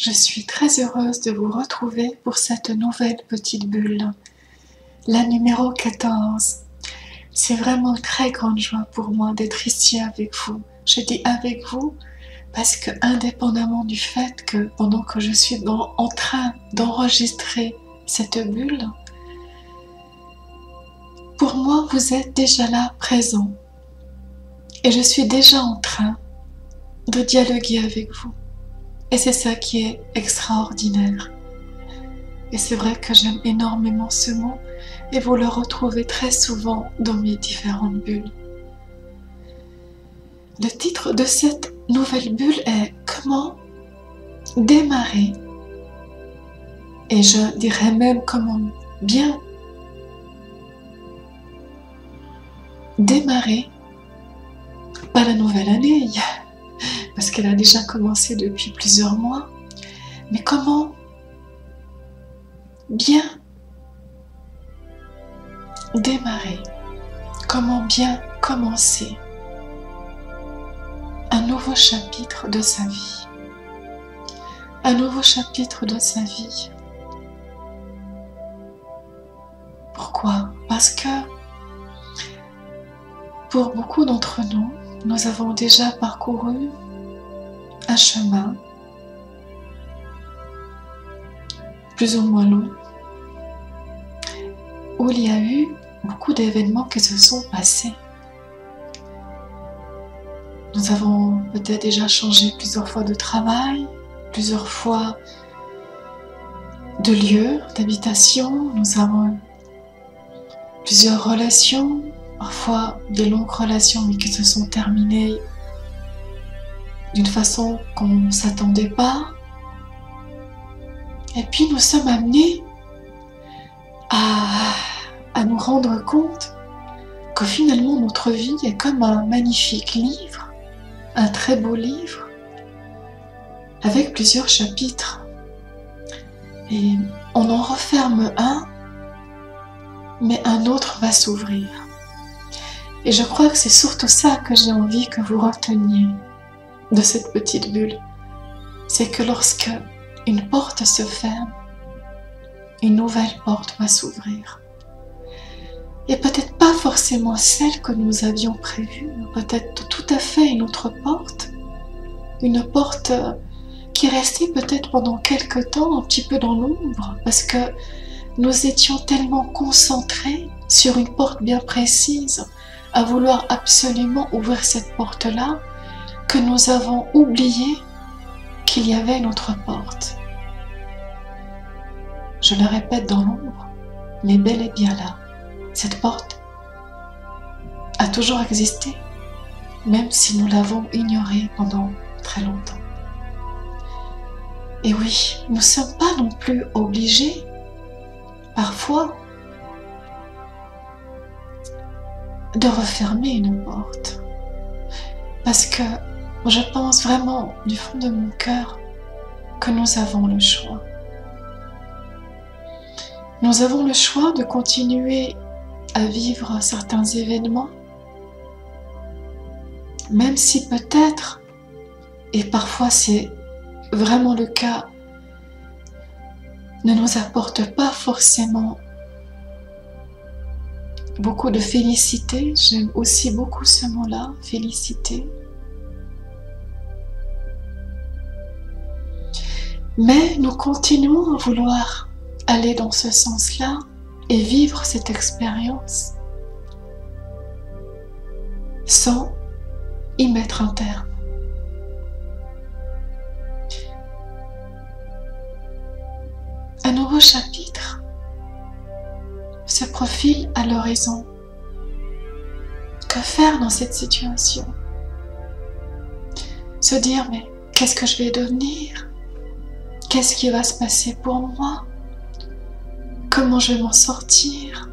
Je suis très heureuse de vous retrouver pour cette nouvelle petite bulle, la numéro 14. C'est vraiment une très grande joie pour moi d'être ici avec vous. Je dis avec vous parce que indépendamment du fait que pendant que je suis en train d'enregistrer cette bulle, pour moi vous êtes déjà là, présent. Et je suis déjà en train de dialoguer avec vous. Et c'est ça qui est extraordinaire. Et c'est vrai que j'aime énormément ce mot et vous le retrouvez très souvent dans mes différentes bulles. Le titre de cette nouvelle bulle est « Comment démarrer ?» et je dirais même comment bien démarrer, pas la nouvelle année, parce qu'elle a déjà commencé depuis plusieurs mois, mais comment bien démarrer, comment bien commencer un nouveau chapitre de sa vie, un nouveau chapitre de sa vie. Pourquoi? Parce que pour beaucoup d'entre nous, nous avons déjà parcouru un chemin plus ou moins long où il y a eu beaucoup d'événements qui se sont passés. Nous avons peut-être déjà changé plusieurs fois de travail, plusieurs fois de lieu d'habitation, nous avons plusieurs relations, parfois des longues relations mais qui se sont terminées d'une façon qu'on ne s'attendait pas. Et puis nous sommes amenés à nous rendre compte que finalement notre vie est comme un magnifique livre, un très beau livre, avec plusieurs chapitres. Et on en referme un, mais un autre va s'ouvrir. Et je crois que c'est surtout ça que j'ai envie que vous reteniez de cette petite bulle. C'est que lorsque une porte se ferme, une nouvelle porte va s'ouvrir. Et peut-être pas forcément celle que nous avions prévue, peut-être tout à fait une autre porte, une porte qui restait peut-être pendant quelque temps un petit peu dans l'ombre, parce que nous étions tellement concentrés sur une porte bien précise, à vouloir absolument ouvrir cette porte-là, que nous avons oublié qu'il y avait une autre porte. Je le répète dans l'ombre, mais bel et bien là. Cette porte a toujours existé, même si nous l'avons ignorée pendant très longtemps. Et oui, nous ne sommes pas non plus obligés, parfois, de refermer une porte. Parce que je pense vraiment du fond de mon cœur que nous avons le choix. Nous avons le choix de continuer à vivre certains événements, même si peut-être, et parfois c'est vraiment le cas, ne nous apporte pas forcément beaucoup de félicité. J'aime aussi beaucoup ce mot-là, félicité. Mais nous continuons à vouloir aller dans ce sens-là et vivre cette expérience sans y mettre un terme. Un nouveau chapitre se profile à l'horizon. Que faire dans cette situation? Se dire, mais qu'est-ce que je vais devenir? Qu'est-ce qui va se passer pour moi? Comment je vais m'en sortir?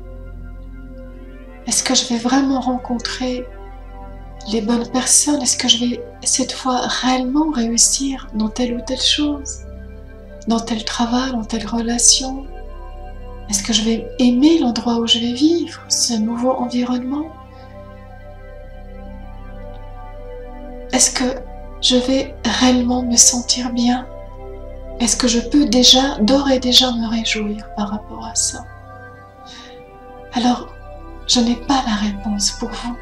Est-ce que je vais vraiment rencontrer les bonnes personnes? Est-ce que je vais cette fois réellement réussir dans telle ou telle chose? Dans tel travail, dans telle relation? Est-ce que je vais aimer l'endroit où je vais vivre, ce nouveau environnement? Est-ce que je vais réellement me sentir bien Est-ce que je peux déjà, d'ores et déjà me réjouir par rapport à ça? Alors, je n'ai pas la réponse pour vous.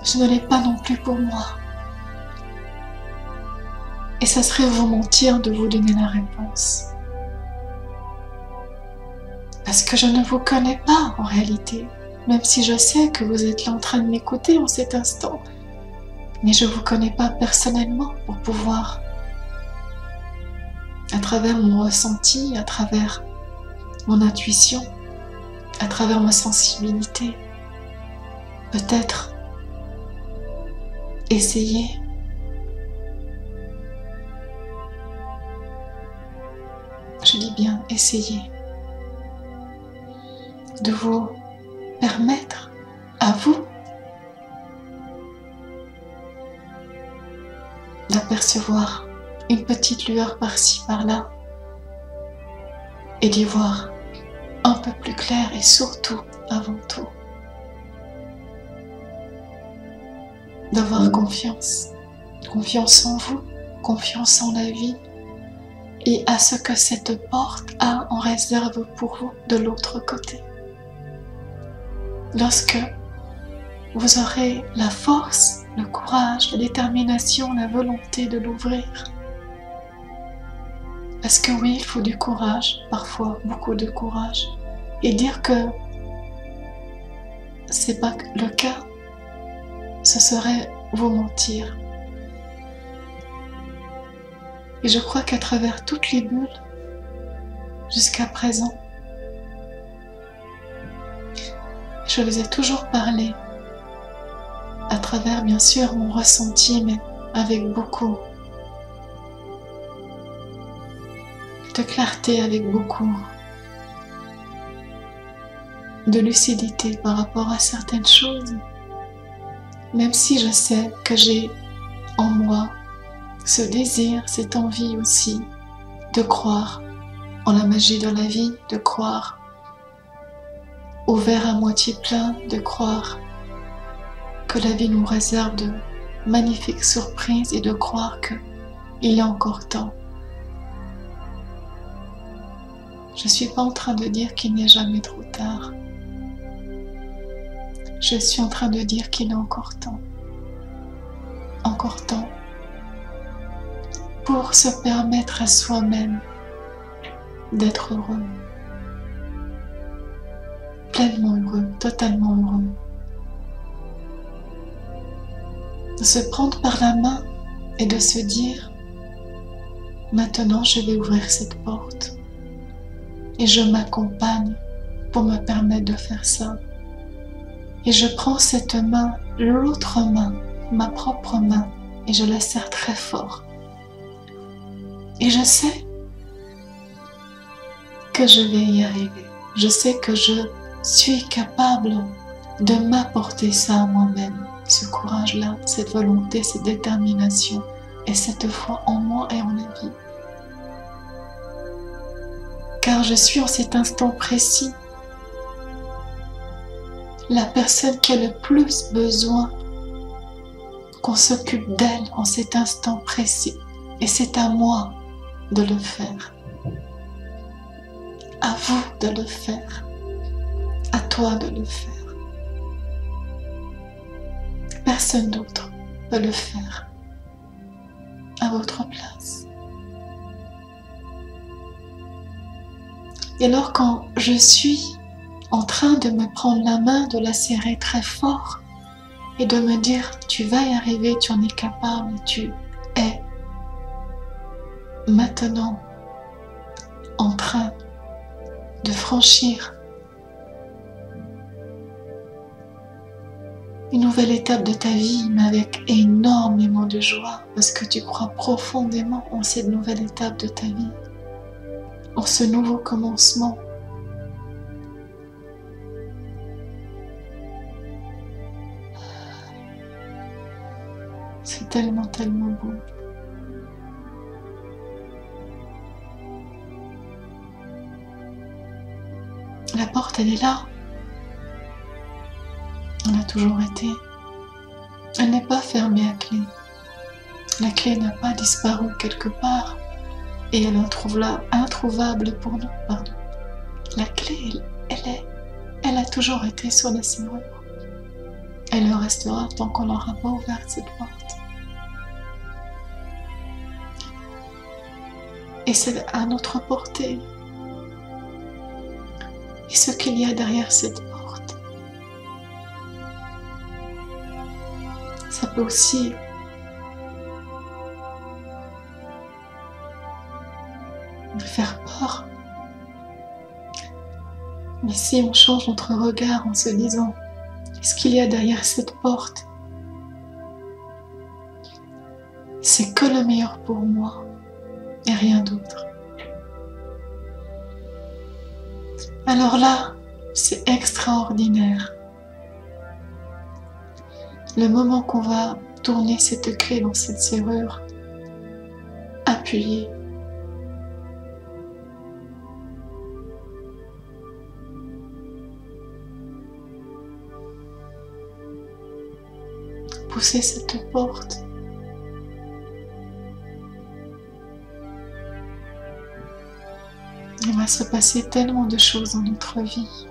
Je ne l'ai pas non plus pour moi. Et ça serait vous mentir de vous donner la réponse. Parce que je ne vous connais pas en réalité, même si je sais que vous êtes là en train de m'écouter en cet instant. Mais je ne vous connais pas personnellement pour pouvoir, à travers mon ressenti, à travers mon intuition, à travers ma sensibilité, peut-être essayer je dis bien essayer de vous permettre à vous d'apercevoir une petite lueur par-ci par-là et d'y voir un peu plus clair et surtout, avant tout, d'avoir confiance en vous, confiance en la vie et à ce que cette porte a en réserve pour vous de l'autre côté. Lorsque vous aurez la force, le courage, la détermination, la volonté de l'ouvrir. Parce que oui, il faut du courage, parfois beaucoup de courage. Et dire que c'est pas le cas, ce serait vous mentir. Et je crois qu'à travers toutes les bulles, jusqu'à présent, je vous ai toujours parlé, à travers bien sûr mon ressenti, mais avec beaucoup de clarté, avec beaucoup de lucidité par rapport à certaines choses, même si je sais que j'ai en moi ce désir, cette envie aussi de croire en la magie de la vie, de croire au verre à moitié plein, de croire que la vie nous réserve de magnifiques surprises et de croire qu'il est encore temps. Je ne suis pas en train de dire qu'il n'est jamais trop tard. Je suis en train de dire qu'il est encore temps. Encore temps pour se permettre à soi-même d'être heureux. Pleinement heureux, totalement heureux. De se prendre par la main et de se dire « Maintenant, je vais ouvrir cette porte et je m'accompagne pour me permettre de faire ça. » Et je prends cette main, l'autre main, ma propre main, et je la serre très fort. Et je sais que je vais y arriver. Je sais que je suis capable de m'apporter ça à moi-même, ce courage-là, cette volonté, cette détermination et cette foi en moi et en la vie. Car je suis en cet instant précis la personne qui a le plus besoin qu'on s'occupe d'elle en cet instant précis. Et c'est à moi de le faire. À vous de le faire. À toi de le faire. Personne d'autre peut le faire à votre place. Et alors quand je suis en train de me prendre la main, de la serrer très fort et de me dire tu vas y arriver, tu en es capable, tu es maintenant en train de franchir une nouvelle étape de ta vie, mais avec énormément de joie, parce que tu crois profondément en cette nouvelle étape de ta vie, en ce nouveau commencement. C'est tellement, tellement beau. La porte, elle est là. Elle a toujours été. Elle n'est pas fermée à clé. La clé n'a pas disparu quelque part et elle est introuvable pour nous. Pardon. La clé, elle a toujours été sur la serrure. Elle le restera tant qu'on n'aura pas ouvert cette porte. Et c'est à notre portée. Et ce qu'il y a derrière cette porte, ça peut aussi nous faire peur. Mais si on change notre regard en se disant, ce qu'il y a derrière cette porte, c'est que le meilleur pour moi et rien d'autre. Alors là, c'est extraordinaire. Le moment qu'on va tourner cette clé dans cette serrure, appuyer, pousser cette porte, il va se passer tellement de choses dans notre vie.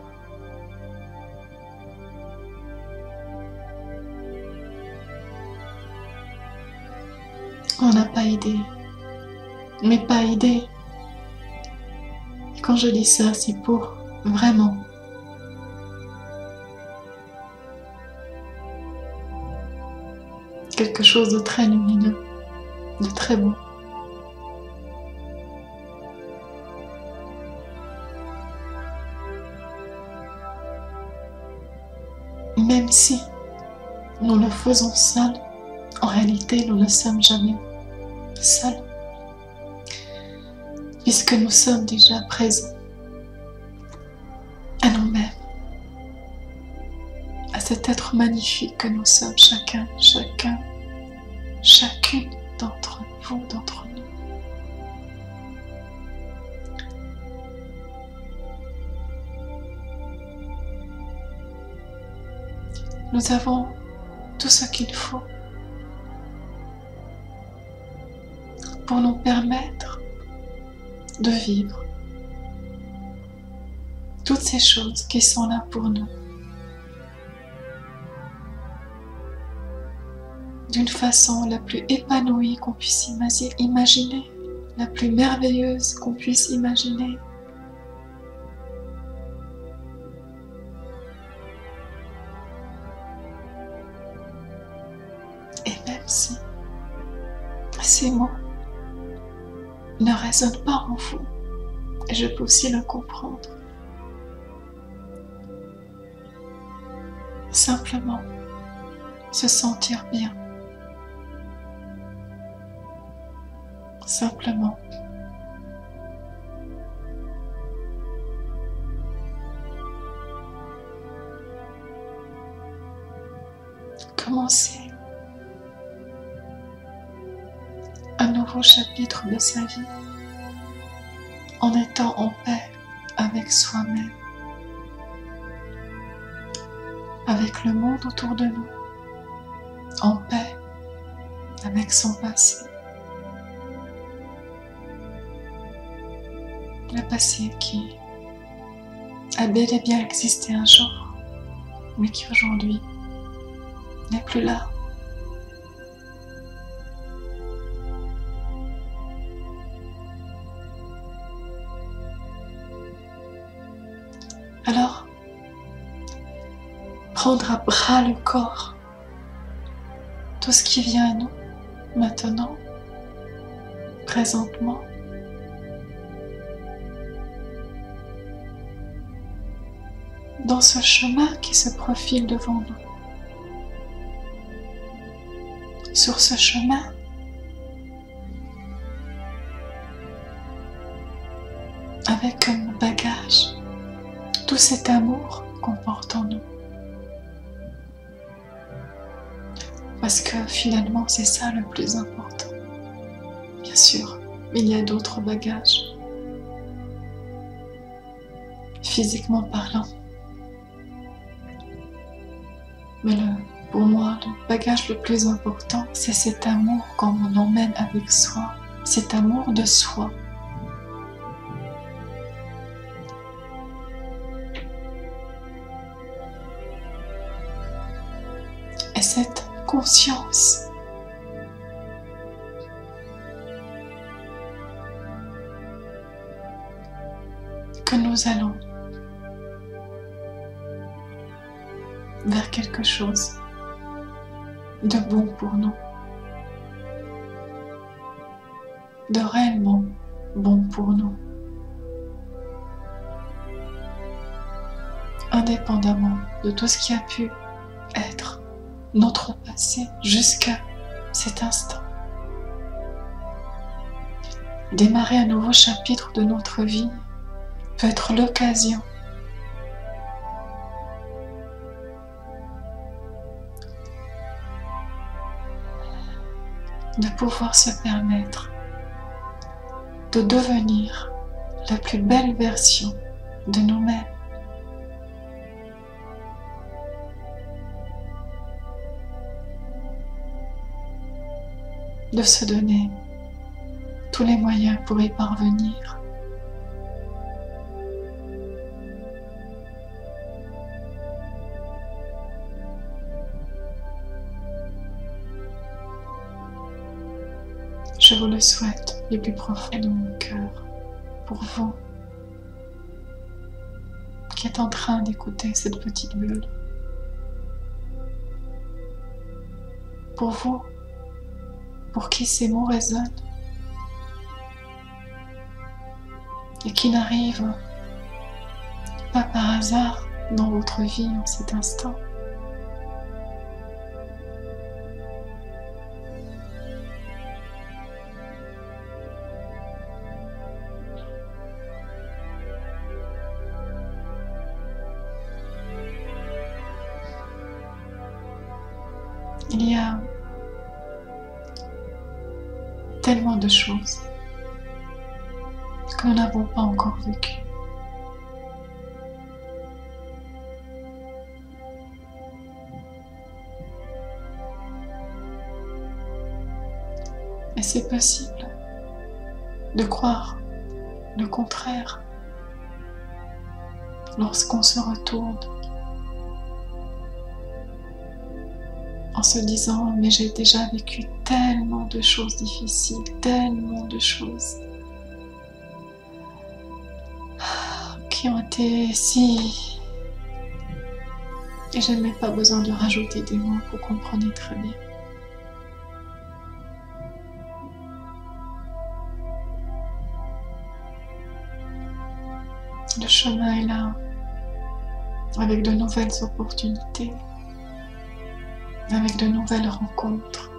On n'a pas idée, mais pas idée. Et quand je dis ça, c'est pour vraiment quelque chose de très lumineux, de très beau. Même si nous le faisons seuls, en réalité nous ne sommes jamais seuls, puisque nous sommes déjà présents à nous-mêmes, à cet être magnifique que nous sommes chacune d'entre vous, d'entre nous. Nous avons tout ce qu'il faut pour nous permettre de vivre toutes ces choses qui sont là pour nous d'une façon la plus épanouie qu'on puisse imaginer, la plus merveilleuse qu'on puisse imaginer. Et même si ces mots ne résonnent pas en vous, et je peux aussi le comprendre, simplement se sentir bien, simplement commencer un nouveau chapitre de sa vie en étant en paix avec soi-même, avec le monde autour de nous, en paix avec son passé. Le passé qui a bel et bien existé un jour, mais qui aujourd'hui n'est plus là. Alors, prendre à bras le corps tout ce qui vient à nous maintenant, présentement, dans ce chemin qui se profile devant nous. Sur ce chemin, avec comme bagage tout cet amour qu'on porte en nous. Parce que finalement, c'est ça le plus important. Bien sûr, il y a d'autres bagages, physiquement parlant. Mais Pour moi, le bagage le plus important, c'est cet amour qu'on emmène avec soi, cet amour de soi. Et cette conscience que nous allons vers quelque chose de bon pour nous, de réellement bon pour nous, indépendamment de tout ce qui a pu être notre passé jusqu'à cet instant. Démarrer un nouveau chapitre de notre vie peut être l'occasion de pouvoir se permettre de devenir la plus belle version de nous-mêmes. De se donner tous les moyens pour y parvenir. Je vous le souhaite du plus profond de mon cœur, pour vous qui êtes en train d'écouter cette petite bulle. Pour vous, pour qui ces mots résonnent et qui n'arrivent pas par hasard dans votre vie en cet instant. Il y a tellement de choses que nous n'avons pas encore vécues. Et c'est possible de croire le contraire lorsqu'on se retourne en se disant mais j'ai déjà vécu tellement de choses difficiles, tellement de choses qui ont été si... Et je n'ai pas besoin de rajouter des mots, vous comprenez très bien. Le chemin est là, avec de nouvelles opportunités, avec de nouvelles rencontres,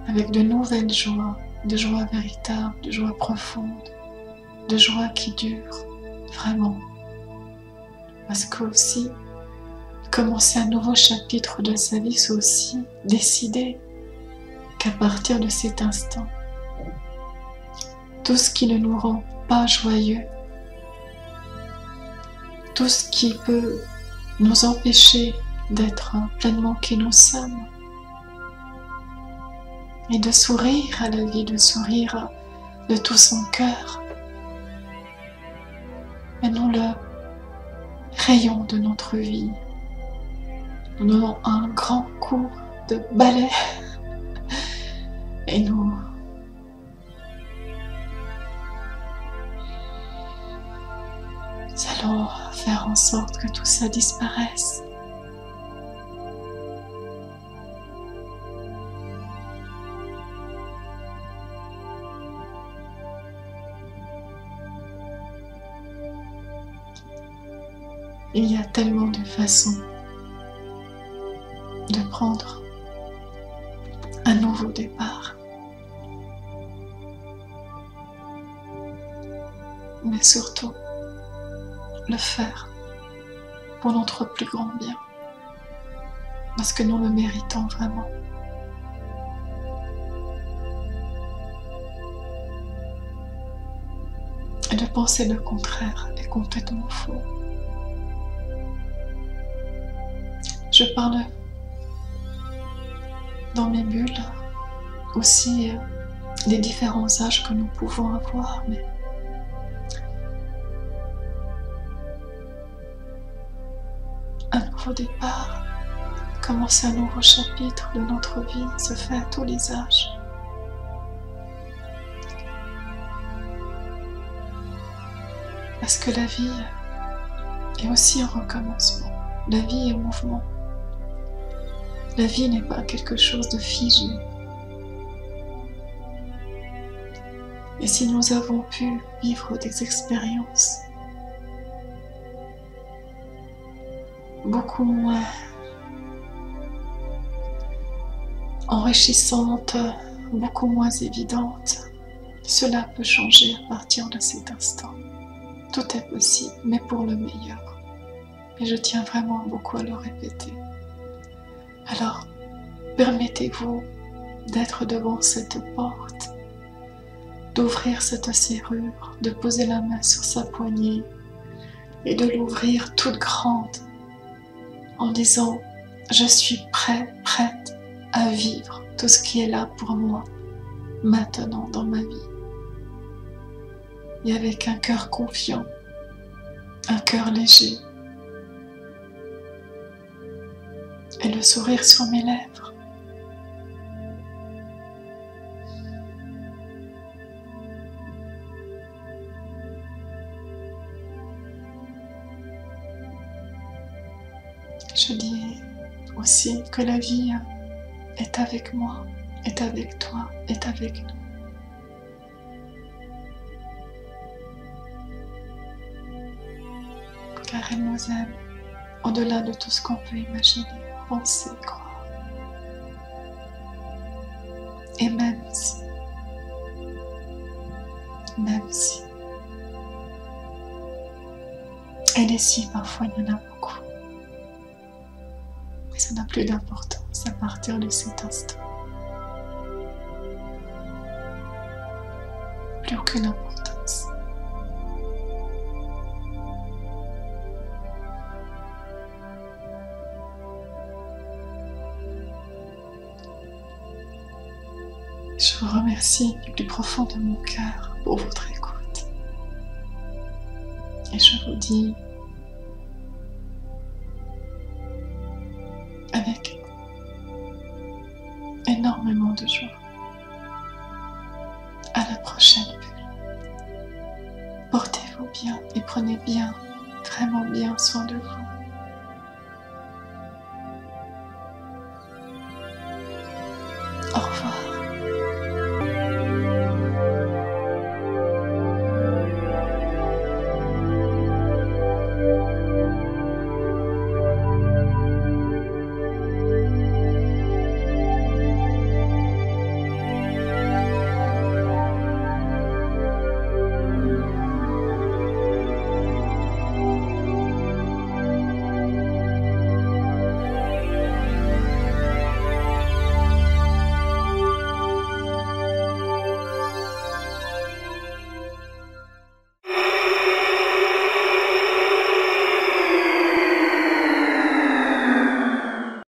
avec de nouvelles joies, de joies véritables, de joies profondes, de joies qui durent vraiment. Parce que aussi, commencer un nouveau chapitre de sa vie, c'est aussi décider qu'à partir de cet instant, tout ce qui ne nous rend pas joyeux, tout ce qui peut nous empêcher d'être pleinement qui nous sommes, et de sourire à la vie, de sourire de tout son cœur. Et nous le rayons de notre vie. Nous donnons un grand coup de balai et nous allons faire en sorte que tout ça disparaisse. Il y a tellement de façons de prendre un nouveau départ. Mais surtout, le faire pour notre plus grand bien. Parce que nous le méritons vraiment. Et de penser le contraire est complètement faux. Je parle dans mes bulles, aussi les différents âges que nous pouvons avoir, mais un nouveau départ, commencer un nouveau chapitre de notre vie se fait à tous les âges. Parce que la vie est aussi un recommencement. La vie est mouvement. La vie n'est pas quelque chose de figé. Et si nous avons pu vivre des expériences beaucoup moins enrichissantes, beaucoup moins évidentes, cela peut changer à partir de cet instant. Tout est possible, mais pour le meilleur. Et je tiens vraiment beaucoup à le répéter. Alors, permettez-vous d'être devant cette porte, d'ouvrir cette serrure, de poser la main sur sa poignée et de l'ouvrir toute grande en disant « Je suis prêt, prête à vivre tout ce qui est là pour moi, maintenant dans ma vie. » Et avec un cœur confiant, un cœur léger, et le sourire sur mes lèvres. Je dis aussi que la vie est avec moi, est avec toi, est avec nous. Car elle nous aime au-delà de tout ce qu'on peut imaginer, penser, croire. Et même si, et les si, parfois il y en a beaucoup, mais ça n'a plus d'importance à partir de cet instant. Plus aucune importance. Je vous remercie du plus profond de mon cœur pour votre écoute. Et je vous dis avec énormément de joie à la prochaine bulle. Portez-vous bien et prenez bien, vraiment bien soin de vous.